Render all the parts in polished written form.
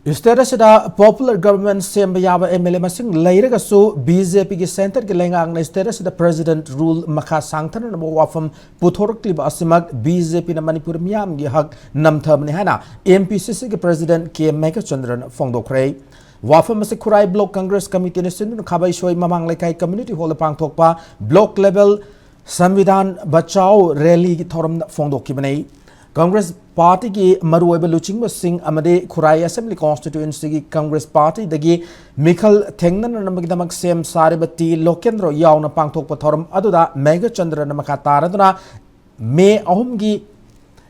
State asida popular government semba yaba MLA masing lairaga su BJP ki center ki lengang na state asida president rule makha sangthana na wafam puthorkli ba asimak BJP na Manipur miyam gi hak namtham ni hana Mpcc ki president ke Meka Chandran fongdokhrei wafam masik khurai block congress committee ne sindun khabai shoi mamang lekai community hall pangthokpa block level samvidhan bachao rally ki thoram fongdokki banai Congress Party की मरुएबे लुचिंग सिंह अमदे Khurai assembly constituency की Congress party दगी मिखल थेंगनन नमगिदमक सेम सारेबती लोकेंद्र यावना पांगथोक पथोरम अदुदा मेगा चंद्र नमका तारदुना मे अहुम की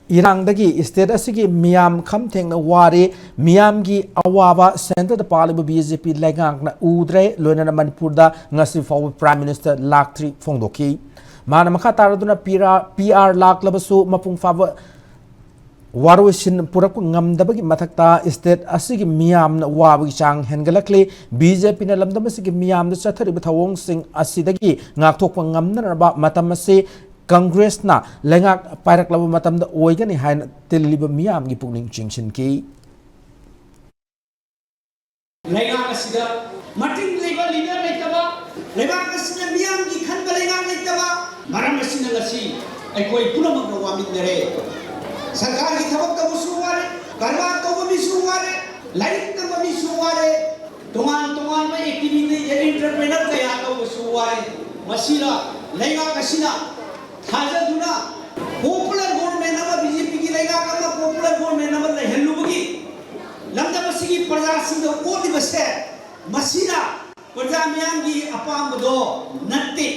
इरांगदगी स्टेट असिगी मियाम खम थेंगना वारे मियाम की अवाबा सेंटर द पालिब बीजेपी लेगांगना उद्रे लोइना मणिपुर दा ngasi फाव प्राइम मिनिस्टर लाखथ्री फोंगदोकी माना मखा तारदुना पीआर लाखलबसु मपुंग फाव वारोसिन पुरक ngamdabagi mathakta state asigi miyamna wabagi chang hengalakli BJP na lamdamasi miyamna chathari bathawong sing asidagi ngakthokpa ngamna ba matamasi Congress na lengak pairak labu matamda oigani hain tiliba miyam gi pukning chingsin ki lengak asida mating legal leader naitaba lengak asina miyam gi khanba lengak naitaba maram asina ngasi aikoi punamak wamindare सरकार की थबक तो मुसुवारे करवा तो वो मुसुवारे light तो वो मुसुवारे तुमान में activity ये एंटरप्रेन्योर तैयार तो मुसुवारे मशीला लेगा कशीना थाजा दुना पॉपुलर गवर्नमेंट ना बीजेपी की लेगा करना पॉपुलर गवर्नमेंट ना मतलब हेल्लू बगी लंदन मसी की प्रजा सिंह को दिवस है मशीला प्रजा मियाँ की अपाम दो नत्ते